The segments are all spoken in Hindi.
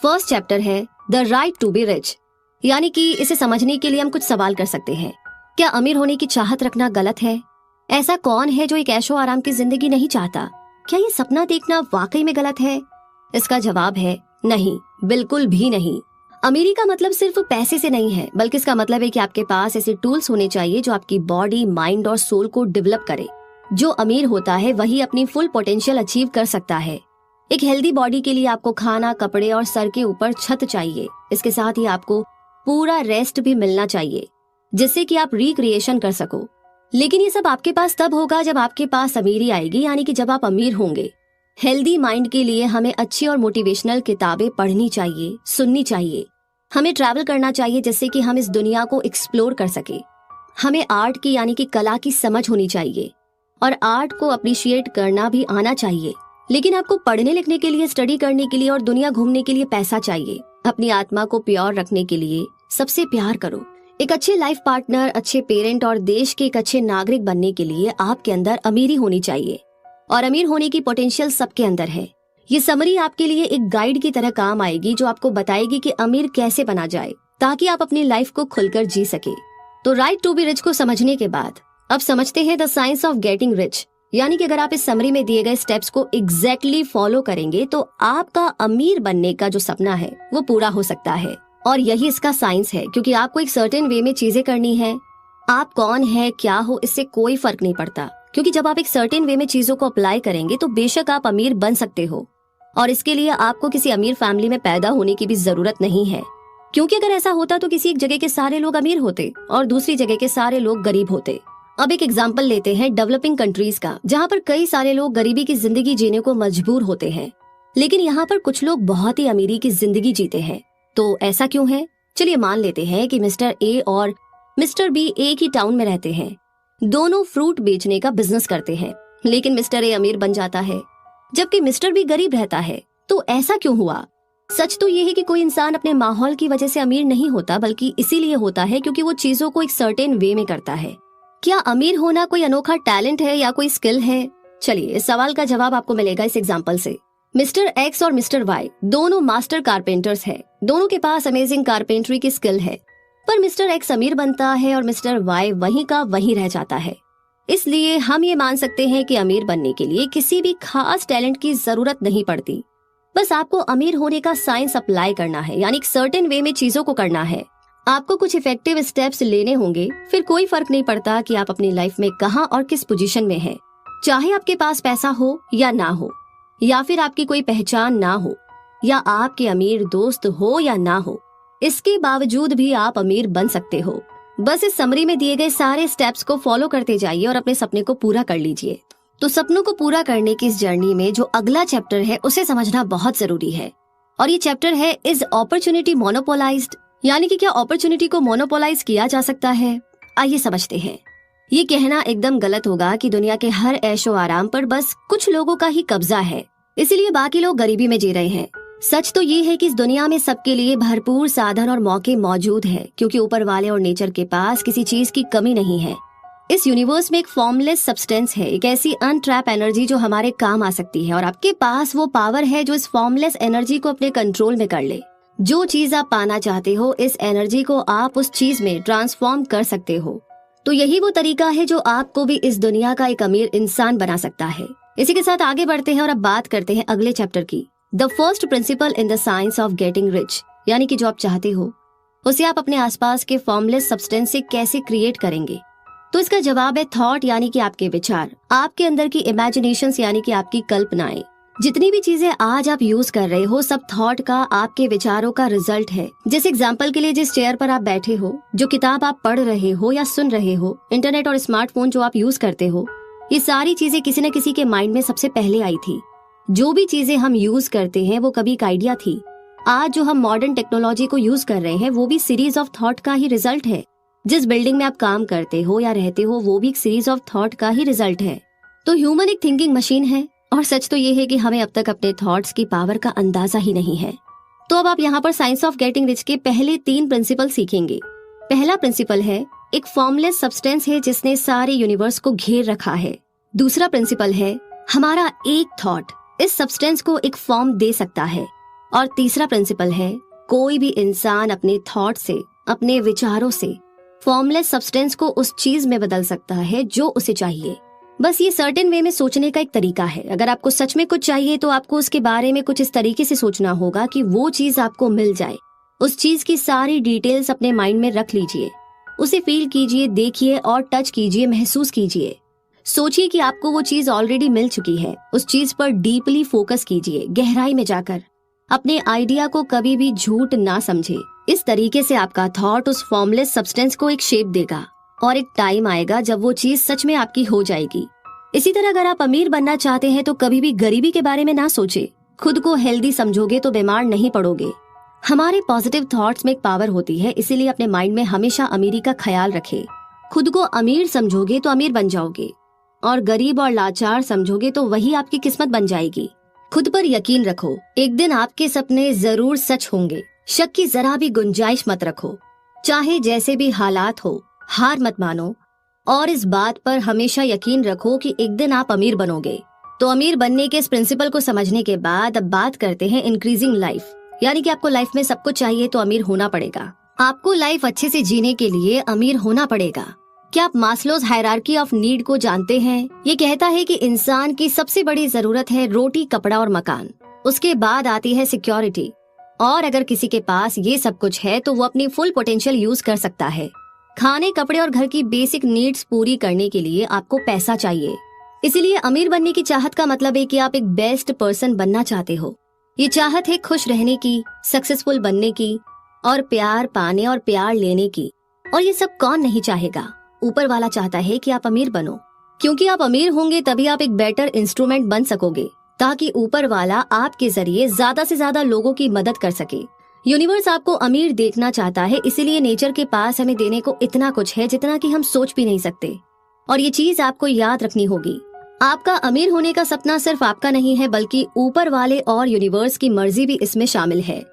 फर्स्ट चैप्टर है the right to be rich, यानी कि इसे समझने के लिए हम कुछ सवाल कर सकते हैं। क्या अमीर होने की चाहत रखना गलत है? ऐसा कौन है जो एक ऐशो आराम की जिंदगी नहीं चाहता? क्या ये सपना देखना वाकई में गलत है? इसका जवाब है नहीं, बिल्कुल भी नहीं। अमीरी का मतलब सिर्फ पैसे से नहीं है, बल्कि इसका मतलब है कि आपके पास ऐसे टूल्स होने चाहिए जो आपकी बॉडी, माइंड और सोल को डेवलप करे। जो अमीर होता है वही अपनी फुल पोटेंशियल अचीव कर सकता है। एक हेल्दी बॉडी के लिए आपको खाना, कपड़े और सर के ऊपर छत चाहिए। इसके साथ ही आपको पूरा रेस्ट भी मिलना चाहिए, जिससे कि आप रिक्रिएशन कर सको। लेकिन ये सब आपके पास तब होगा जब आपके पास अमीरी आएगी, यानी कि जब आप अमीर होंगे। हेल्दी माइंड के लिए हमें अच्छी और मोटिवेशनल किताबें पढ़नी चाहिए, सुननी चाहिए। हमें ट्रैवल करना चाहिए जिससे कि हम इस दुनिया को एक्सप्लोर कर सके। हमें आर्ट की यानी कि कला की समझ होनी चाहिए और आर्ट को अप्रिशिएट करना भी आना चाहिए। लेकिन आपको पढ़ने लिखने के लिए, स्टडी करने के लिए और दुनिया घूमने के लिए पैसा चाहिए। अपनी आत्मा को प्योर रखने के लिए सबसे प्यार करो। एक अच्छे लाइफ पार्टनर, अच्छे पेरेंट और देश के एक अच्छे नागरिक बनने के लिए आपके अंदर अमीरी होनी चाहिए, और अमीर होने की पोटेंशियल सबके अंदर है। ये समरी आपके लिए एक गाइड की तरह काम आएगी जो आपको बताएगी कि अमीर कैसे बना जाए, ताकि आप अपनी लाइफ को खुलकर जी सके। तो राइट टू बी रिच को समझने के बाद अब समझते हैं the science of getting rich, यानी कि अगर आप इस समरी में दिए गए स्टेप्स को एग्जैक्टली फॉलो करेंगे तो आपका अमीर बनने का जो सपना है वो पूरा हो सकता है। और यही इसका साइंस है, क्योंकि आपको एक सर्टेन वे में चीजें करनी है। आप कौन है, क्या हो, इससे कोई फर्क नहीं पड़ता, क्योंकि जब आप एक सर्टेन वे में चीजों को अप्लाई करेंगे तो बेशक आप अमीर बन सकते हो। और इसके लिए आपको किसी अमीर फैमिली में पैदा होने की भी जरूरत नहीं है, क्योंकि अगर ऐसा होता तो किसी एक जगह के सारे लोग अमीर होते और दूसरी जगह के सारे लोग गरीब होते। अब एक एग्जाम्पल लेते हैं डेवलपिंग कंट्रीज का, जहाँ पर कई सारे लोग गरीबी की जिंदगी जीने को मजबूर होते हैं, लेकिन यहाँ पर कुछ लोग बहुत ही अमीरी की जिंदगी जीते हैं। तो ऐसा क्यों है? चलिए मान लेते हैं कि मिस्टर ए और मिस्टर बी एक ही टाउन में रहते हैं। दोनों फ्रूट बेचने का बिजनेस करते हैं, लेकिन मिस्टर ए अमीर बन जाता है जबकि मिस्टर बी गरीब रहता है। तो ऐसा क्यों हुआ? सच तो ये है कि कोई इंसान अपने माहौल की वजह से अमीर नहीं होता, बल्कि इसीलिए होता है क्योंकि वो चीजों को एक सर्टेन वे में करता है। क्या अमीर होना कोई अनोखा टैलेंट है या कोई स्किल है? चलिए इस सवाल का जवाब आपको मिलेगा इस एग्जाम्पल से। मिस्टर एक्स और मिस्टर वाई दोनों मास्टर कारपेंटर्स हैं। दोनों के पास अमेजिंग कारपेंट्री की स्किल है, पर मिस्टर एक्स अमीर बनता है और मिस्टर वाई वहीं का वहीं रह जाता है। इसलिए हम ये मान सकते हैं कि अमीर बनने के लिए किसी भी खास टैलेंट की जरूरत नहीं पड़ती। बस आपको अमीर होने का साइंस अप्लाई करना है, यानी एक सर्टेन वे में चीजों को करना है। आपको कुछ इफेक्टिव स्टेप्स लेने होंगे, फिर कोई फर्क नहीं पड़ता कि आप अपनी लाइफ में कहाँ और किस पोजीशन में हैं। चाहे आपके पास पैसा हो या ना हो, या फिर आपकी कोई पहचान ना हो, या आपके अमीर दोस्त हो या ना हो, इसके बावजूद भी आप अमीर बन सकते हो। बस इस समरी में दिए गए सारे स्टेप्स को फॉलो करते जाइए और अपने सपने को पूरा कर लीजिए। तो सपनों को पूरा करने की इस जर्नी में जो अगला चैप्टर है उसे समझना बहुत जरूरी है, और ये चैप्टर है इज अपॉर्चुनिटी मोनोपोलाइज्ड, यानी कि क्या अपॉर्चुनिटी को मोनोपोलाइज किया जा सकता है। आइए समझते हैं। ये कहना एकदम गलत होगा कि दुनिया के हर ऐशो आराम पर बस कुछ लोगों का ही कब्जा है, इसीलिए बाकी लोग गरीबी में जी रहे हैं। सच तो ये है कि इस दुनिया में सबके लिए भरपूर साधन और मौके मौजूद है, क्योंकि ऊपर वाले और नेचर के पास किसी चीज की कमी नहीं है। इस यूनिवर्स में एक फॉर्मलेस सब्सटेंस है, एक ऐसी अनट्रैप एनर्जी जो हमारे काम आ सकती है, और आपके पास वो पावर है जो इस फॉर्मलेस एनर्जी को अपने कंट्रोल में कर ले। जो चीज आप पाना चाहते हो, इस एनर्जी को आप उस चीज में ट्रांसफॉर्म कर सकते हो। तो यही वो तरीका है जो आपको भी इस दुनिया का एक अमीर इंसान बना सकता है। इसी के साथ आगे बढ़ते हैं और अब बात करते हैं अगले चैप्टर की, the first principle in the science of getting rich, यानी कि जो आप चाहते हो उसे आप अपने आसपास के फॉर्मलेस सब्सटेंस से कैसे क्रिएट करेंगे। तो इसका जवाब है थॉट, यानी कि आपके विचार, आपके अंदर की इमेजिनेशंस, यानी कि आपकी कल्पनाएं। जितनी भी चीजें आज आप यूज कर रहे हो सब थॉट का, आपके विचारों का रिजल्ट है। जिस एग्जाम्पल के लिए जिस चेयर पर आप बैठे हो, जो किताब आप पढ़ रहे हो या सुन रहे हो, इंटरनेट और स्मार्टफोन जो आप यूज करते हो, ये सारी चीजें किसी न किसी के माइंड में सबसे पहले आई थी। जो भी चीजें हम यूज करते हैं वो कभी एक आइडिया थी। आज जो हम मॉडर्न टेक्नोलॉजी को यूज कर रहे हैं वो भी सीरीज ऑफ थॉट का ही रिजल्ट है। जिस बिल्डिंग में आप काम करते हो या रहते हो वो भी एक सीरीज ऑफ थॉट का ही रिजल्ट है। तो ह्यूमन एक थिंकिंग मशीन है, और सच तो ये है कि हमें अब तक अपने थॉट्स की पावर का अंदाजा ही नहीं है। तो अब आप यहाँ पर साइंस ऑफ गेटिंग रिच के पहले 3 प्रिंसिपल सीखेंगे। पहला प्रिंसिपल है एक फॉर्मलेस सब्सटेंस है जिसने सारे यूनिवर्स को घेर रखा है। दूसरा प्रिंसिपल है हमारा एक थॉट इस सब्सटेंस को एक फॉर्म दे सकता है। और तीसरा प्रिंसिपल है, कोई भी इंसान अपने थॉट से, अपने विचारों से फॉर्मलेस सब्सटेंस को उस चीज में बदल सकता है जो उसे चाहिए। बस ये सर्टेन वे में सोचने का एक तरीका है। अगर आपको सच में कुछ चाहिए तो आपको उसके बारे में कुछ इस तरीके से सोचना होगा कि वो चीज आपको मिल जाए। उस चीज की सारी डिटेल्स अपने माइंड में रख लीजिए, उसे फील कीजिए, देखिए और टच कीजिए, महसूस कीजिए। सोचिए कि आपको वो चीज ऑलरेडी मिल चुकी है। उस चीज पर डीपली फोकस कीजिए, गहराई में जाकर। अपने आइडिया को कभी भी झूठ ना समझे। इस तरीके से आपका थॉट उस फॉर्मलेस सब्सटेंस को एक शेप देगा और एक टाइम आएगा जब वो चीज सच में आपकी हो जाएगी। इसी तरह अगर आप अमीर बनना चाहते हैं तो कभी भी गरीबी के बारे में ना सोचे। खुद को हेल्दी समझोगे तो बीमार नहीं पड़ोगे। हमारे पॉजिटिव थॉट्स में एक पावर होती है, इसीलिए अपने माइंड में हमेशा अमीरी का ख्याल रखें। खुद को अमीर समझोगे तो अमीर बन जाओगे, और गरीब और लाचार समझोगे तो वही आपकी किस्मत बन जाएगी। खुद पर यकीन रखो, एक दिन आपके सपने जरूर सच होंगे। शक की जरा भी गुंजाइश मत रखो। चाहे जैसे भी हालात हो, हार मत मानो और इस बात पर हमेशा यकीन रखो कि एक दिन आप अमीर बनोगे। तो अमीर बनने के इस प्रिंसिपल को समझने के बाद अब बात करते हैं इंक्रीजिंग लाइफ, यानी कि आपको लाइफ में सब कुछ चाहिए तो अमीर होना पड़ेगा। आपको लाइफ अच्छे से जीने के लिए अमीर होना पड़ेगा। क्या आप मास्लोज हायरार्की ऑफ नीड को जानते हैं? ये कहता है कि इंसान की सबसे बड़ी जरूरत है रोटी, कपड़ा और मकान। उसके बाद आती है सिक्योरिटी, और अगर किसी के पास ये सब कुछ है तो वो अपनी फुल पोटेंशियल यूज कर सकता है। खाने, कपड़े और घर की बेसिक नीड्स पूरी करने के लिए आपको पैसा चाहिए। इसीलिए अमीर बनने की चाहत का मतलब है कि आप एक बेस्ट पर्सन बनना चाहते हो। ये चाहत है खुश रहने की, सक्सेसफुल बनने की और प्यार पाने और प्यार लेने की। और ये सब कौन नहीं चाहेगा? ऊपर वाला चाहता है कि आप अमीर बनो, क्योंकि आप अमीर होंगे तभी आप एक बेटर इंस्ट्रूमेंट बन सकोगे, ताकि ऊपर वाला आपके जरिए ज्यादा से ज्यादा लोगों की मदद कर सके। यूनिवर्स आपको अमीर देखना चाहता है, इसीलिए नेचर के पास हमें देने को इतना कुछ है जितना कि हम सोच भी नहीं सकते। और ये चीज आपको याद रखनी होगी, आपका अमीर होने का सपना सिर्फ आपका नहीं है, बल्कि ऊपर वाले और यूनिवर्स की मर्जी भी इसमें शामिल है।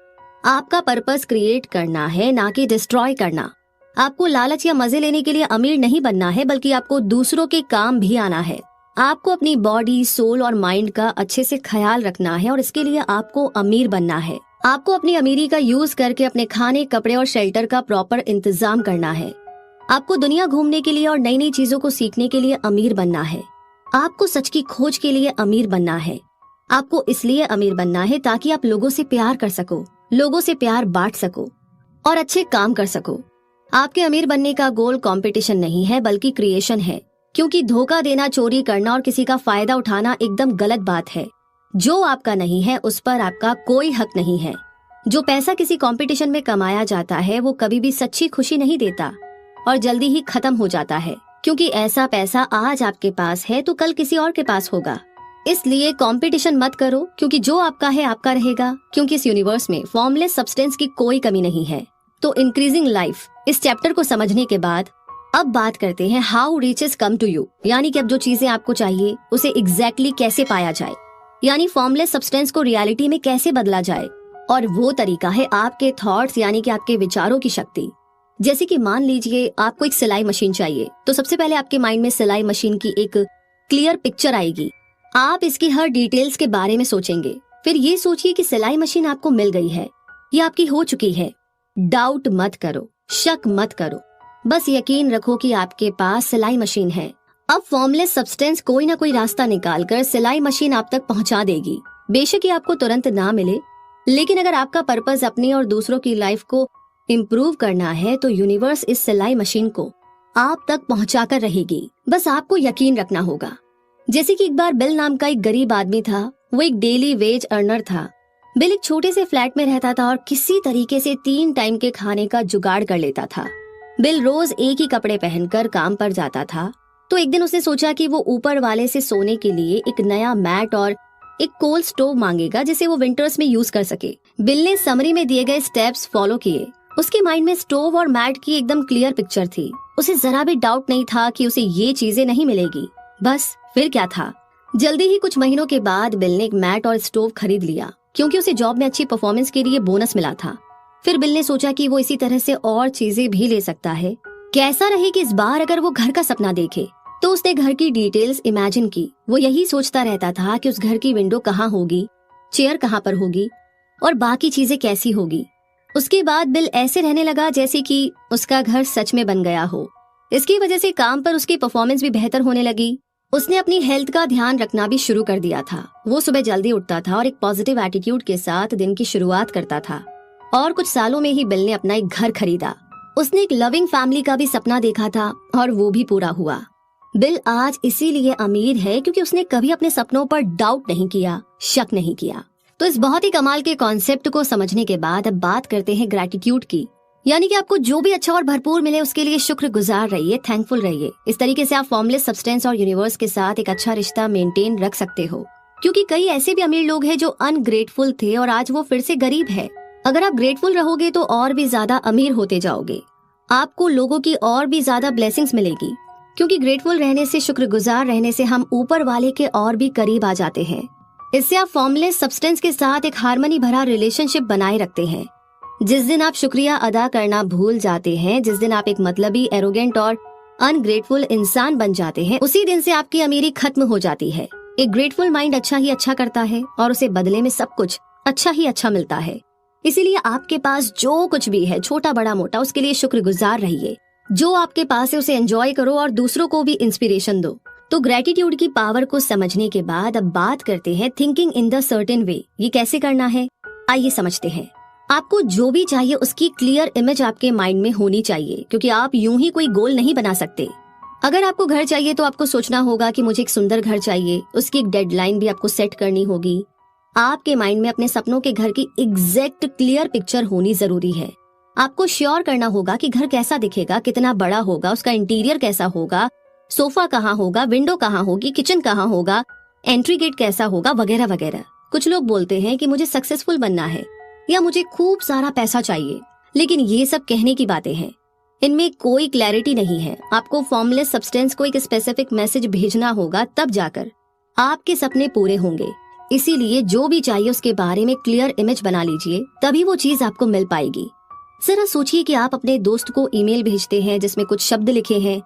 आपका पर्पस क्रिएट करना है, ना कि डिस्ट्रॉय करना। आपको लालच या मजे लेने के लिए अमीर नहीं बनना है, बल्कि आपको दूसरों के काम भी आना है। आपको अपनी बॉडी, सोल और माइंड का अच्छे से ख्याल रखना है और इसके लिए आपको अमीर बनना है। आपको अपनी अमीरी का यूज करके अपने खाने, कपड़े और शेल्टर का प्रॉपर इंतजाम करना है। आपको दुनिया घूमने के लिए और नई नई चीजों को सीखने के लिए अमीर बनना है। आपको सच की खोज के लिए अमीर बनना है। आपको इसलिए अमीर बनना है ताकि आप लोगों से प्यार कर सको, लोगों से प्यार बांट सको और अच्छे काम कर सको। आपके अमीर बनने का गोल कंपटीशन नहीं है, बल्कि क्रिएशन है, क्योंकि धोखा देना, चोरी करना और किसी का फायदा उठाना एकदम गलत बात है। जो आपका नहीं है उस पर आपका कोई हक नहीं है। जो पैसा किसी कंपटीशन में कमाया जाता है वो कभी भी सच्ची खुशी नहीं देता और जल्दी ही खत्म हो जाता है, क्योंकि ऐसा पैसा आज आपके पास है तो कल किसी और के पास होगा। इसलिए कंपटीशन मत करो, क्योंकि जो आपका है आपका रहेगा, क्योंकि इस यूनिवर्स में फॉर्मलेस सब्सटेंस की कोई कमी नहीं है। तो इंक्रीजिंग लाइफ इस चैप्टर को समझने के बाद अब बात करते हैं how riches come to you, यानी कि अब जो चीजें आपको चाहिए उसे एग्जैक्टली कैसे पाया जाए, यानी फॉर्मलेस सब्सटेंस को रियलिटी में कैसे बदला जाए। और वो तरीका है आपके थॉट्स, यानी कि आपके विचारों की शक्ति। जैसे कि मान लीजिए आपको एक सिलाई मशीन चाहिए, तो सबसे पहले आपके माइंड में सिलाई मशीन की एक क्लियर पिक्चर आएगी। आप इसकी हर डिटेल्स के बारे में सोचेंगे। फिर ये सोचिए कि सिलाई मशीन आपको मिल गई है, ये आपकी हो चुकी है। डाउट मत करो, शक मत करो, बस यकीन रखो कि आपके पास सिलाई मशीन है। अब फॉर्मलेस सब्सटेंस कोई ना कोई रास्ता निकालकर सिलाई मशीन आप तक पहुंचा देगी। बेशक ये आपको तुरंत ना मिले, लेकिन अगर आपका पर्पस अपनी और दूसरों की लाइफ को इम्प्रूव करना है तो यूनिवर्स इस सिलाई मशीन को आप तक पहुंचा कर रहेगी। बस आपको यकीन रखना होगा। जैसे कि एक बार बिल नाम का एक गरीब आदमी था। वो एक डेली वेज अर्नर था। बिल एक छोटे से फ्लैट में रहता था और किसी तरीके से 3 टाइम के खाने का जुगाड़ कर लेता था। बिल रोज एक ही कपड़े पहनकर काम पर जाता था। तो एक दिन उसने सोचा कि वो ऊपर वाले से सोने के लिए एक नया मैट और एक कोल स्टोव मांगेगा, जिसे वो विंटर्स में यूज कर सके। बिल ने समरी में दिए गए स्टेप्स फॉलो किए। उसके माइंड में स्टोव और मैट की एकदम क्लियर पिक्चर थी। उसे जरा भी डाउट नहीं था कि उसे ये चीजें नहीं मिलेगी। बस फिर क्या था, जल्दी ही कुछ महीनों के बाद बिल ने एक मैट और स्टोव खरीद लिया, क्योंकि उसे जॉब में अच्छी परफॉर्मेंस के लिए बोनस मिला था। फिर बिल ने सोचा कि वो इसी तरह से और चीजें भी ले सकता है। कैसा रहे कि इस बार अगर वो घर का सपना देखे। तो उसने घर की डिटेल्स इमेजिन की। वो यही सोचता रहता था कि उस घर की विंडो कहाँ होगी, चेयर कहाँ पर होगी और बाकी चीजें कैसी होगी। उसके बाद बिल ऐसे रहने लगा जैसे कि उसका घर सच में बन गया हो। इसकी वजह से काम पर उसकी परफॉर्मेंस भी बेहतर होने लगी। उसने अपनी हेल्थ का ध्यान रखना भी शुरू कर दिया था। वो सुबह जल्दी उठता था और एक पॉजिटिव एटीट्यूड के साथ दिन की शुरुआत करता था। और कुछ सालों में ही बिल ने अपना एक घर खरीदा। उसने एक लविंग फैमिली का भी सपना देखा था और वो भी पूरा हुआ। बिल आज इसीलिए अमीर है क्योंकि उसने कभी अपने सपनों पर डाउट नहीं किया, शक नहीं किया। तो इस बहुत ही कमाल के कॉन्सेप्ट को समझने के बाद अब बात करते हैं ग्रैटिट्यूड की। यानी कि आपको जो भी अच्छा और भरपूर मिले उसके लिए शुक्रगुजार रहिए, थैंकफुल रहिए। इस तरीके से आप फॉर्मलेस सब्सटेंस और यूनिवर्स के साथ एक अच्छा रिश्ता मेंटेन रख सकते हो। क्योंकि कई ऐसे भी अमीर लोग हैं जो अनग्रेटफुल थे और आज वो फिर से गरीब है। अगर आप ग्रेटफुल रहोगे तो और भी ज्यादा अमीर होते जाओगे। आपको लोगों की और भी ज्यादा ब्लेसिंग्स मिलेगी। क्योंकि ग्रेटफुल रहने से, शुक्रगुजार रहने से हम ऊपर वाले के और भी करीब आ जाते हैं। इससे आप फॉर्मलेस सब्सटेंस के साथ एक हार्मनी भरा रिलेशनशिप बनाए रखते हैं। जिस दिन आप शुक्रिया अदा करना भूल जाते हैं, जिस दिन आप एक मतलबी, एरोगेंट और अनग्रेटफुल इंसान बन जाते हैं, उसी दिन से आपकी अमीरी खत्म हो जाती है। एक ग्रेटफुल माइंड अच्छा ही अच्छा करता है और उसे बदले में सब कुछ अच्छा ही अच्छा मिलता है। इसीलिए आपके पास जो कुछ भी है, छोटा बड़ा मोटा, उसके लिए शुक्रगुजार रहिए। जो आपके पास है उसे एंजॉय करो और दूसरों को भी इंस्पिरेशन दो। तो ग्रेटिट्यूड की पावर को समझने के बाद अब बात करते हैं thinking in the certain way. ये कैसे करना है, आइए समझते हैं। आपको जो भी चाहिए उसकी क्लियर इमेज आपके माइंड में होनी चाहिए, क्योंकि आप यूं ही कोई गोल नहीं बना सकते। अगर आपको घर चाहिए तो आपको सोचना होगा कि मुझे एक सुंदर घर चाहिए। उसकी एक डेडलाइन भी आपको सेट करनी होगी। आपके माइंड में अपने सपनों के घर की एग्जैक्ट क्लियर पिक्चर होनी जरूरी है। आपको श्योर करना होगा कि घर कैसा दिखेगा, कितना बड़ा होगा, उसका इंटीरियर कैसा होगा, सोफा कहाँ होगा, विंडो कहाँ होगी, किचन कहाँ होगा, एंट्री गेट कैसा होगा, वगैरह वगैरह। कुछ लोग बोलते हैं कि मुझे सक्सेसफुल बनना है या मुझे खूब सारा पैसा चाहिए, लेकिन ये सब कहने की बातें हैं। इनमें कोई क्लैरिटी नहीं है। आपको फॉर्मलेस सब्सटेंस को एक स्पेसिफिक मैसेज भेजना होगा, तब जाकर आपके सपने पूरे होंगे। इसीलिए जो भी चाहिए उसके बारे में क्लियर इमेज बना लीजिए, तभी वो चीज आपको मिल पाएगी। जरा सोचिए कि आप अपने दोस्त को ईमेल भेजते हैं जिसमें कुछ शब्द लिखे हैं।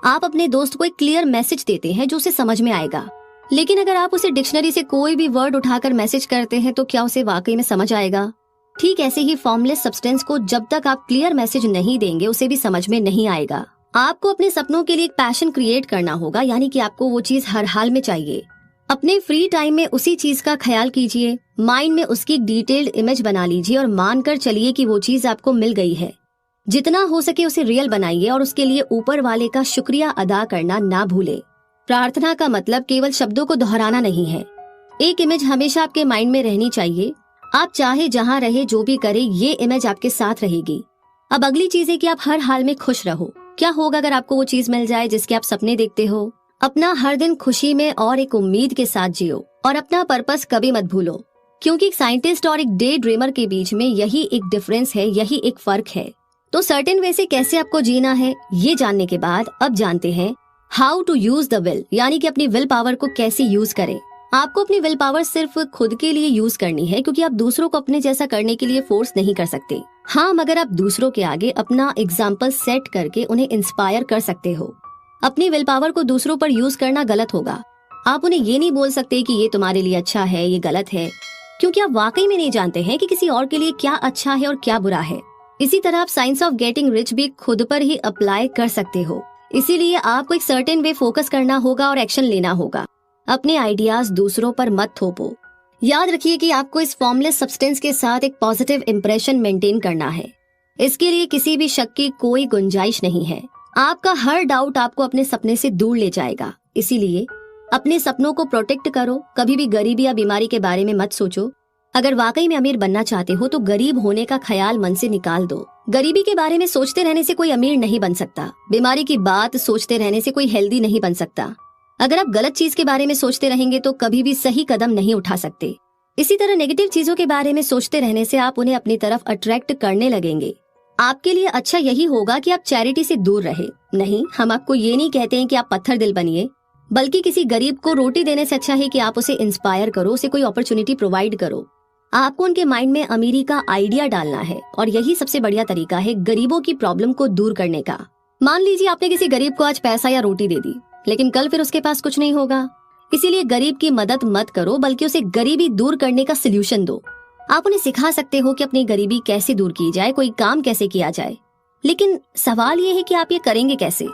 आप अपने दोस्त को एक क्लियर मैसेज देते हैं जो उसे समझ में आएगा। लेकिन अगर आप उसे डिक्शनरी से कोई भी वर्ड उठाकर मैसेज करते हैं तो क्या उसे वाकई में समझ आएगा? ठीक ऐसे ही फॉर्मलेस सब्सटेंस को जब तक आप क्लियर मैसेज नहीं देंगे उसे भी समझ में नहीं आएगा। आपको अपने सपनों के लिए एक पैशन क्रिएट करना होगा, यानी कि आपको वो चीज हर हाल में चाहिए। अपने फ्री टाइम में उसी चीज का ख्याल कीजिए, माइंड में उसकी डिटेल्ड इमेज बना लीजिए और मानकर चलिए कि वो चीज आपको मिल गई है। जितना हो सके उसे रियल बनाइए और उसके लिए ऊपर वाले का शुक्रिया अदा करना ना भूले। प्रार्थना का मतलब केवल शब्दों को दोहराना नहीं है। एक इमेज हमेशा आपके माइंड में रहनी चाहिए। आप चाहे जहाँ रहे, जो भी करे, ये इमेज आपके साथ रहेगी। अब अगली चीज है कि आप हर हाल में खुश रहो। क्या होगा अगर आपको वो चीज मिल जाए जिसके आप सपने देखते हो? अपना हर दिन खुशी में और एक उम्मीद के साथ जियो और अपना पर्पस कभी मत भूलो, क्योंकि एक साइंटिस्ट और एक डे ड्रीमर के बीच में यही एक डिफरेंस है, यही एक फर्क है। तो सर्टेन वे से कैसे आपको जीना है, ये जानने के बाद अब जानते हैं how to use the will, यानी कि अपनी विल पावर को कैसे यूज करें। आपको अपनी विल पावर सिर्फ खुद के लिए यूज करनी है, क्योंकि आप दूसरों को अपने जैसा करने के लिए फोर्स नहीं कर सकते। हाँ, मगर आप दूसरों के आगे अपना एग्जाम्पल सेट करके उन्हें इंस्पायर कर सकते हो। अपनी विल पावर को दूसरों पर यूज करना गलत होगा। आप उन्हें ये नहीं बोल सकते कि ये तुम्हारे लिए अच्छा है, ये गलत है, क्योंकि आप वाकई में नहीं जानते हैं कि किसी और के लिए क्या अच्छा है और क्या बुरा है। इसी तरह आप साइंस ऑफ गेटिंग रिच भी खुद पर ही अप्लाई कर सकते हो। इसीलिए आपको एक सर्टेन वे फोकस करना होगा और एक्शन लेना होगा। अपने आइडियाज दूसरों पर मत थोपो। याद रखिए कि आपको इस फॉर्मलेस सब्सटेंस के साथ एक पॉजिटिव इंप्रेशन मेंटेन करना है। इसके लिए किसी भी शक की कोई गुंजाइश नहीं है। आपका हर डाउट आपको अपने सपने से दूर ले जाएगा। इसीलिए अपने सपनों को प्रोटेक्ट करो। कभी भी गरीबी या बीमारी के बारे में मत सोचो। अगर वाकई में अमीर बनना चाहते हो तो गरीब होने का ख्याल मन से निकाल दो। गरीबी के बारे में सोचते रहने से कोई अमीर नहीं बन सकता। बीमारी की बात सोचते रहने से कोई हेल्दी नहीं बन सकता। अगर आप गलत चीज के बारे में सोचते रहेंगे तो कभी भी सही कदम नहीं उठा सकते। इसी तरह नेगेटिव चीजों के बारे में सोचते रहने से आप उन्हें अपनी तरफ अट्रैक्ट करने लगेंगे। आपके लिए अच्छा यही होगा कि आप चैरिटी से दूर रहे। नहीं, हम आपको ये नहीं कहते हैं कि आप पत्थर दिल बनिए, बल्कि किसी गरीब को रोटी देने से अच्छा है कि आप उसे इंस्पायर करो, उसे कोई अपॉर्चुनिटी प्रोवाइड करो। आपको उनके माइंड में अमीरी का आइडिया डालना है और यही सबसे बढ़िया तरीका है गरीबों की प्रॉब्लम को दूर करने का। मान लीजिए आपने किसी गरीब को आज पैसा या रोटी दे दी, लेकिन कल फिर उसके पास कुछ नहीं होगा। इसीलिए गरीब की मदद मत करो, बल्कि उसे गरीबी दूर करने का सोल्यूशन दो। आप उन्हें सिखा सकते हो कि अपनी गरीबी कैसे दूर की जाए, कोई काम कैसे किया जाए। लेकिन सवाल ये है कि आप ये करेंगे कैसे,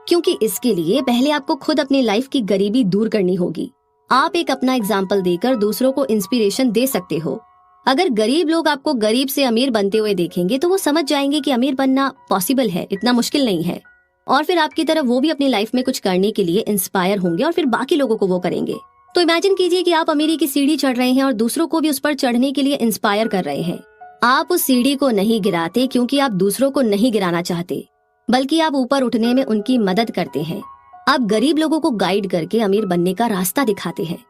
क्योंकि इसके लिए पहले आपको खुद अपनी लाइफ की गरीबी दूर करनी होगी। आप एक अपना एग्जाम्पल देकर दूसरों को इंस्पिरेशन दे सकते हो। अगर गरीब लोग आपको गरीब से अमीर बनते हुए देखेंगे तो वो समझ जाएंगे कि अमीर बनना पॉसिबल है, इतना मुश्किल नहीं है। और फिर आपकी तरफ वो भी अपनी लाइफ में कुछ करने के लिए इंस्पायर होंगे और फिर बाकी लोगों को वो करेंगे। तो इमेजिन कीजिए कि आप अमीरी की सीढ़ी चढ़ रहे हैं और दूसरों को भी उस पर चढ़ने के लिए इंस्पायर कर रहे हैं। आप उस सीढ़ी को नहीं गिराते क्योंकि आप दूसरों को नहीं गिराना चाहते, बल्कि आप ऊपर उठने में उनकी मदद करते हैं। आप गरीब लोगों को गाइड करके अमीर बनने का रास्ता दिखाते हैं,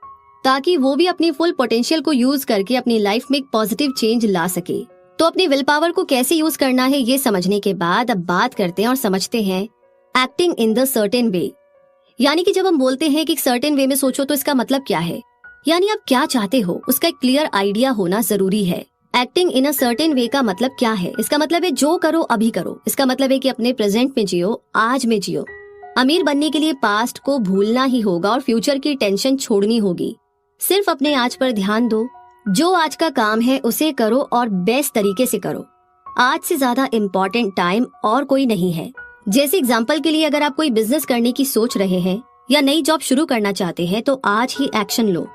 ताकि वो भी अपनी फुल पोटेंशियल को यूज करके अपनी लाइफ में एक पॉजिटिव चेंज ला सके। तो अपनी विल पावर को कैसे यूज करना है ये समझने के बाद अब बात करते हैं और समझते हैं acting in the certain way. यानी कि जब हम बोलते हैं कि एक सर्टेन वे में सोचो तो इसका मतलब क्या है, यानी आप क्या चाहते हो उसका एक क्लियर आइडिया होना जरूरी है। Acting in a certain way का मतलब क्या है? इसका मतलब है जो करो अभी करो। इसका मतलब है कि अपने प्रेजेंट में जियो, आज में जियो। अमीर बनने के लिए पास्ट को भूलना ही होगा और फ्यूचर की टेंशन छोड़नी होगी। सिर्फ अपने आज पर ध्यान दो, जो आज का काम है उसे करो और बेस्ट तरीके से करो। आज से ज्यादा इम्पोर्टेंट टाइम और कोई नहीं है। जैसे एग्जाम्पल के लिए अगर आप कोई बिजनेस करने की सोच रहे हैं या नई जॉब शुरू करना चाहते हैं तो आज ही एक्शन लो।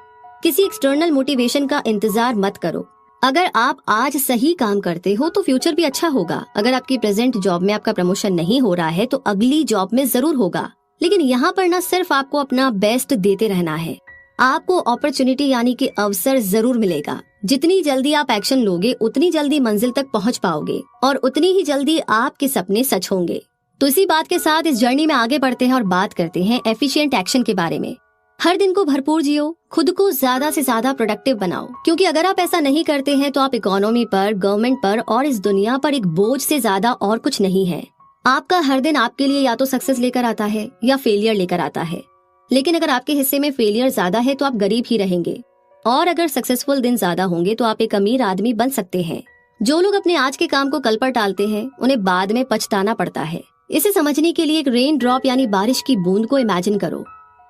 किसी एक्सटर्नल मोटिवेशन का इंतजार मत करो। अगर आप आज सही काम करते हो तो फ्यूचर भी अच्छा होगा। अगर आपकी प्रेजेंट जॉब में आपका प्रमोशन नहीं हो रहा है तो अगली जॉब में जरूर होगा। लेकिन यहाँ पर न सिर्फ आपको अपना बेस्ट देते रहना है, आपको अपॉर्चुनिटी यानी कि अवसर जरूर मिलेगा। जितनी जल्दी आप एक्शन लोगे उतनी जल्दी मंजिल तक पहुँच पाओगे और उतनी ही जल्दी आपके सपने सच होंगे। तो इसी बात के साथ इस जर्नी में आगे बढ़ते हैं और बात करते हैं एफिशिएंट एक्शन के बारे में। हर दिन को भरपूर जियो, खुद को ज्यादा से ज्यादा प्रोडक्टिव बनाओ, क्योंकि अगर आप ऐसा नहीं करते हैं तो आप इकोनॉमी पर, गवर्नमेंट पर और इस दुनिया पर एक बोझ से ज्यादा और कुछ नहीं है। आपका हर दिन आपके लिए या तो सक्सेस लेकर आता है या फेलियर लेकर आता है। लेकिन अगर आपके हिस्से में फेलियर ज्यादा है तो आप गरीब ही रहेंगे, और अगर सक्सेसफुल दिन ज्यादा होंगे तो आप एक अमीर आदमी बन सकते हैं। जो लोग अपने आज के काम को कल पर टालते हैं उन्हें बाद में पछताना पड़ता है। इसे समझने के लिए एक रेन ड्रॉप यानी बारिश की बूंद को इमेजिन करो।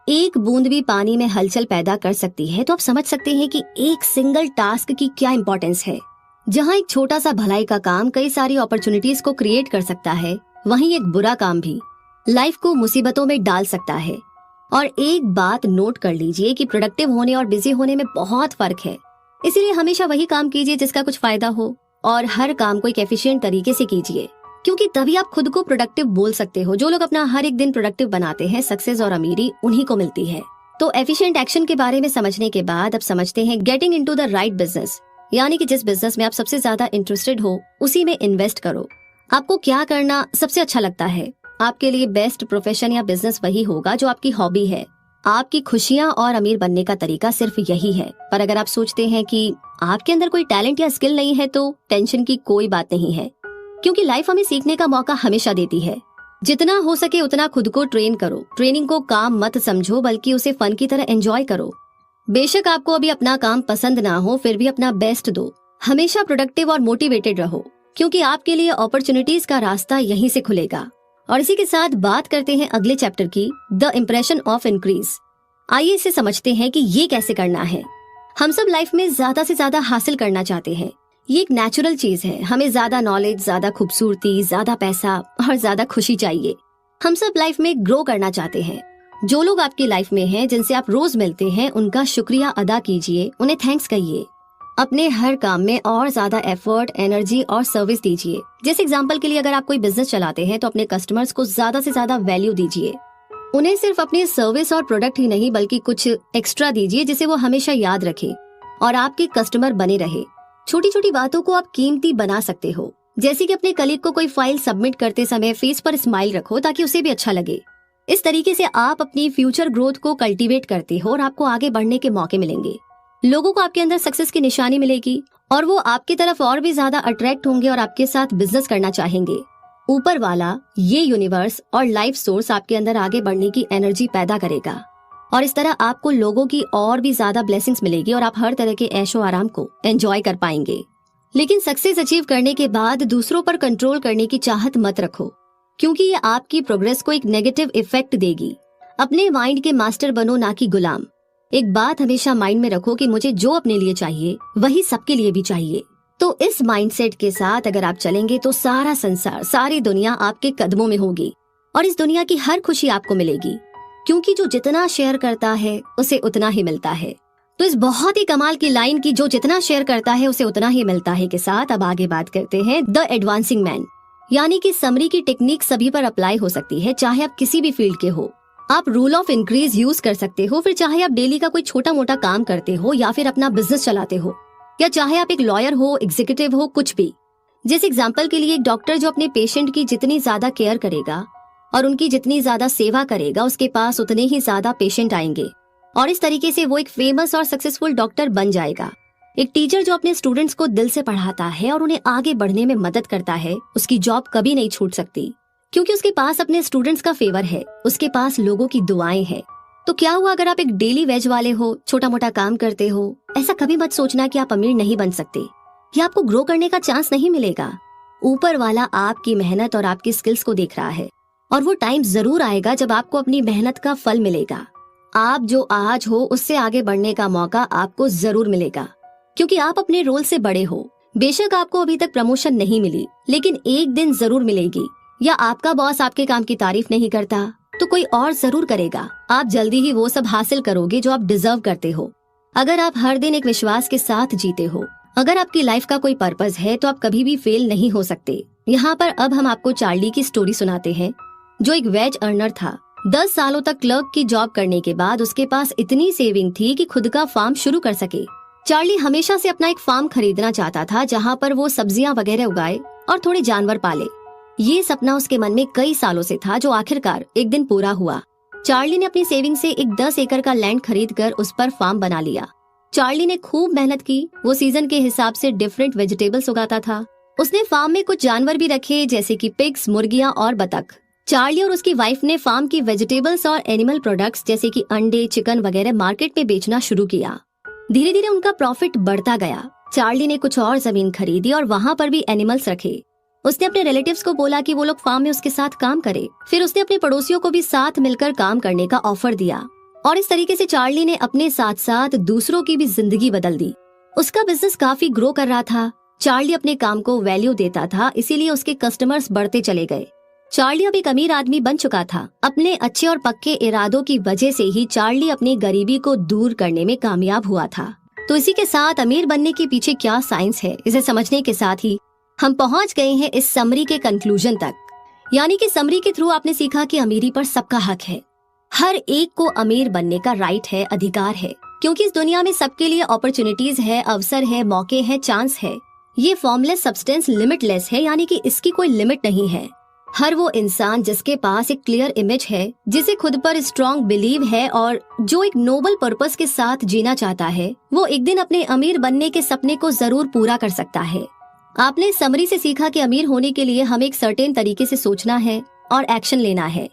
एक बूंद भी पानी में हलचल पैदा कर सकती है, तो आप समझ सकते हैं कि एक सिंगल टास्क की क्या इंपॉर्टेंस है। जहाँ एक छोटा सा भलाई का काम कई सारी अपॉर्चुनिटीज को क्रिएट कर सकता है, वहीं एक बुरा काम भी लाइफ को मुसीबतों में डाल सकता है। और एक बात नोट कर लीजिए कि प्रोडक्टिव होने और बिजी होने में बहुत फर्क है। इसीलिए हमेशा वही काम कीजिए जिसका कुछ फायदा हो, और हर काम को एक एफिशिएंट तरीके से कीजिए, क्योंकि तभी आप खुद को प्रोडक्टिव बोल सकते हो। जो लोग अपना हर एक दिन प्रोडक्टिव बनाते हैं, सक्सेस और अमीरी उन्हीं को मिलती है। तो एफिशिएंट एक्शन के बारे में समझने के बाद अब समझते हैं getting into the right business, यानी कि जिस बिजनेस में आप सबसे ज्यादा इंटरेस्टेड हो उसी में इन्वेस्ट करो। आपको क्या करना सबसे अच्छा लगता है? आपके लिए बेस्ट प्रोफेशन या बिजनेस वही होगा जो आपकी हॉबी है। आपकी खुशियाँ और अमीर बनने का तरीका सिर्फ यही है। पर अगर आप सोचते हैं कि आपके अंदर कोई टैलेंट या स्किल नहीं है तो टेंशन की कोई बात नहीं है, क्योंकि लाइफ हमें सीखने का मौका हमेशा देती है। जितना हो सके उतना खुद को ट्रेन करो। ट्रेनिंग को काम मत समझो, बल्कि उसे फन की तरह एंजॉय करो। बेशक आपको अभी अपना काम पसंद ना हो, फिर भी अपना बेस्ट दो। हमेशा प्रोडक्टिव और मोटिवेटेड रहो, क्योंकि आपके लिए अपॉर्चुनिटीज का रास्ता यहीं से खुलेगा। और इसी के साथ बात करते हैं अगले चैप्टर की, द इम्प्रेशन ऑफ इंक्रीज। आइए इसे समझते हैं कि ये कैसे करना है। हम सब लाइफ में ज्यादा से ज्यादा हासिल करना चाहते हैं। ये एक नेचुरल चीज है। हमें ज्यादा नॉलेज, ज्यादा खूबसूरती, ज्यादा पैसा और ज्यादा खुशी चाहिए। हम सब लाइफ में ग्रो करना चाहते हैं। जो लोग आपकी लाइफ में हैं, जिनसे आप रोज मिलते हैं, उनका शुक्रिया अदा कीजिए, उन्हें थैंक्स कहिए। अपने हर काम में और ज्यादा एफर्ट, एनर्जी और सर्विस दीजिए। जैसे एग्जांपल के लिए अगर आप कोई बिजनेस चलाते हैं तो अपने कस्टमर्स को ज्यादा से ज्यादा वैल्यू दीजिए। उन्हें सिर्फ अपनी सर्विस और प्रोडक्ट ही नहीं बल्कि कुछ एक्स्ट्रा दीजिए जिसे वो हमेशा याद रखे और आपके कस्टमर बने रहे। छोटी छोटी बातों को आप कीमती बना सकते हो, जैसे कि अपने कलीग को कोई फाइल सबमिट करते समय फेस पर स्माइल रखो ताकि उसे भी अच्छा लगे। इस तरीके से आप अपनी फ्यूचर ग्रोथ को कल्टीवेट करते हो और आपको आगे बढ़ने के मौके मिलेंगे। लोगों को आपके अंदर सक्सेस की निशानी मिलेगी और वो आपकी तरफ और भी ज्यादा अट्रैक्ट होंगे और आपके साथ बिजनेस करना चाहेंगे। ऊपर वाला, ये यूनिवर्स और लाइफ सोर्स आपके अंदर आगे बढ़ने की एनर्जी पैदा करेगा और इस तरह आपको लोगों की और भी ज्यादा ब्लेसिंग्स मिलेगी और आप हर तरह के ऐशो आराम को एंजॉय कर पाएंगे। लेकिन सक्सेस अचीव करने के बाद दूसरों पर कंट्रोल करने की चाहत मत रखो, क्योंकि ये आपकी प्रोग्रेस को एक नेगेटिव इफेक्ट देगी। अपने माइंड के मास्टर बनो, ना कि गुलाम। एक बात हमेशा माइंड में रखो कि मुझे जो अपने लिए चाहिए वही सबके लिए भी चाहिए। तो इस माइंडसेट के साथ अगर आप चलेंगे तो सारा संसार, सारी दुनिया आपके कदमों में होगी और इस दुनिया की हर खुशी आपको मिलेगी, क्योंकि जो जितना शेयर करता है उसे उतना ही मिलता है। तो इस बहुत ही कमाल की लाइन की जो जितना शेयर करता है उसे उतना ही मिलता है के साथ अब आगे बात करते हैं द एडवांसिंग मैन, यानी कि समरी की टेक्निक सभी पर अप्लाई हो सकती है, चाहे आप किसी भी फील्ड के हो। आप रूल ऑफ इंक्रीज यूज कर सकते हो, फिर चाहे आप डेली का कोई छोटा मोटा काम करते हो या फिर अपना बिजनेस चलाते हो, या चाहे आप एक लॉयर हो, एग्जीक्यूटिव हो, कुछ भी। जैसे एग्जाम्पल के लिए एक डॉक्टर जो अपने पेशेंट की जितनी ज्यादा केयर करेगा और उनकी जितनी ज्यादा सेवा करेगा, उसके पास उतने ही ज्यादा पेशेंट आएंगे और इस तरीके से वो एक फेमस और सक्सेसफुल डॉक्टर बन जाएगा। एक टीचर जो अपने स्टूडेंट्स को दिल से पढ़ाता है और उन्हें आगे बढ़ने में मदद करता है, उसकी जॉब कभी नहीं छूट सकती, क्योंकि उसके पास अपने स्टूडेंट्स का फेवर है, उसके पास लोगों की दुआएं हैं। तो क्या हुआ अगर आप एक डेली वेज वाले हो, छोटा मोटा काम करते हो, ऐसा कभी मत सोचना कि आप अमीर नहीं बन सकते या आपको ग्रो करने का चांस नहीं मिलेगा। ऊपर वाला आपकी मेहनत और आपकी स्किल्स को देख रहा है और वो टाइम जरूर आएगा जब आपको अपनी मेहनत का फल मिलेगा। आप जो आज हो उससे आगे बढ़ने का मौका आपको जरूर मिलेगा, क्योंकि आप अपने रोल से बड़े हो। बेशक आपको अभी तक प्रमोशन नहीं मिली, लेकिन एक दिन जरूर मिलेगी। या आपका बॉस आपके काम की तारीफ नहीं करता तो कोई और जरूर करेगा। आप जल्दी ही वो सब हासिल करोगे जो आप डिजर्व करते हो। अगर आप हर दिन एक विश्वास के साथ जीते हो, अगर आपकी लाइफ का कोई पर्पस है, तो आप कभी भी फेल नहीं हो सकते। यहाँ पर अब हम आपको चार्ली की स्टोरी सुनाते हैं, जो एक वेज अर्नर था। 10 सालों तक क्लर्क की जॉब करने के बाद उसके पास इतनी सेविंग थी कि खुद का फार्म शुरू कर सके। चार्ली हमेशा से अपना एक फार्म खरीदना चाहता था, जहाँ पर वो सब्जियां वगैरह उगाए और थोड़े जानवर पाले। ये सपना उसके मन में कई सालों से था, जो आखिरकार एक दिन पूरा हुआ। चार्ली ने अपनी सेविंग से एक 10 एकड़ का लैंड खरीद कर उस पर फार्म बना लिया। चार्ली ने खूब मेहनत की। वो सीजन के हिसाब से डिफरेंट वेजिटेबल्स उगाता था। उसने फार्म में कुछ जानवर भी रखे, जैसे कि पिग्स, मुर्गियां और बतख। चार्ली और उसकी वाइफ ने फार्म की वेजिटेबल्स और एनिमल प्रोडक्ट्स जैसे कि अंडे, चिकन वगैरह मार्केट में बेचना शुरू किया। धीरे धीरे उनका प्रॉफिट बढ़ता गया। चार्ली ने कुछ और जमीन खरीदी और वहाँ पर भी एनिमल्स रखे। उसने अपने रिलेटिव्स को बोला कि वो लोग फार्म में उसके साथ काम करे। फिर उसने अपने पड़ोसियों को भी साथ मिलकर काम करने का ऑफर दिया और इस तरीके से चार्ली ने अपने साथ साथ दूसरों की भी जिंदगी बदल दी। उसका बिजनेस काफी ग्रो कर रहा था। चार्ली अपने काम को वैल्यू देता था, इसीलिए उसके कस्टमर्स बढ़ते चले गए। चार्ली अब एक अमीर आदमी बन चुका था। अपने अच्छे और पक्के इरादों की वजह से ही चार्ली अपनी गरीबी को दूर करने में कामयाब हुआ था। तो इसी के साथ अमीर बनने के पीछे क्या साइंस है, इसे समझने के साथ ही हम पहुंच गए हैं इस समरी के कंक्लूजन तक। यानी कि समरी के थ्रू आपने सीखा कि अमीरी पर सबका हक है। हर एक को अमीर बनने का राइट है, अधिकार है, क्योंकि इस दुनिया में सबके लिए अपॉर्चुनिटीज है, अवसर है, मौके हैं, चांस है। ये फॉर्मलेस सब्सटेंस लिमिटलेस है, यानी कि इसकी कोई लिमिट नहीं है। हर वो इंसान जिसके पास एक क्लियर इमेज है, जिसे खुद पर स्ट्रॉन्ग बिलीव है और जो एक नोबल पर्पस के साथ जीना चाहता है, वो एक दिन अपने अमीर बनने के सपने को जरूर पूरा कर सकता है। आपने समरी से सीखा कि अमीर होने के लिए हमें एक सर्टेन तरीके से सोचना है और एक्शन लेना है।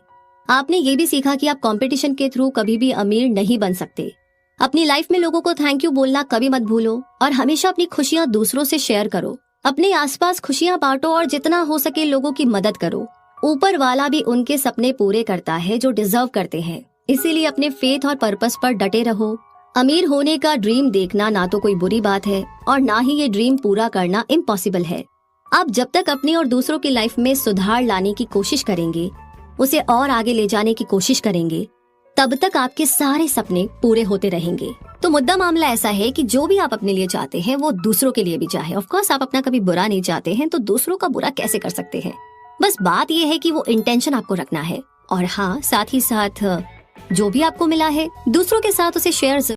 आपने ये भी सीखा कि आप कंपटीशन के थ्रू कभी भी अमीर नहीं बन सकते। अपनी लाइफ में लोगों को थैंक यू बोलना कभी मत भूलो और हमेशा अपनी खुशियां दूसरों से शेयर करो। अपने आसपास खुशियां बांटो और जितना हो सके लोगों की मदद करो। ऊपर वाला भी उनके सपने पूरे करता है जो डिजर्व करते हैं, इसीलिए अपने फेथ और पर्पस पर डटे रहो। अमीर होने का ड्रीम देखना ना तो कोई बुरी बात है और ना ही ये ड्रीम पूरा करना इम्पॉसिबल है। आप जब तक अपनी और दूसरों की लाइफ में सुधार लाने की कोशिश करेंगे, उसे और आगे ले जाने की कोशिश करेंगे, तब तक आपके सारे सपने पूरे होते रहेंगे। तो मुद्दा मामला ऐसा है कि जो भी आप अपने लिए चाहते हैं वो दूसरों के लिए भी चाहे। ऑफ कोर्स आप अपना कभी बुरा नहीं चाहते हैं, तो दूसरों का बुरा कैसे कर सकते हैं। बस बात ये है कि वो इंटेंशन आपको रखना है और हाँ, साथ ही साथ जो भी आपको मिला है दूसरों के साथ उसे शेयर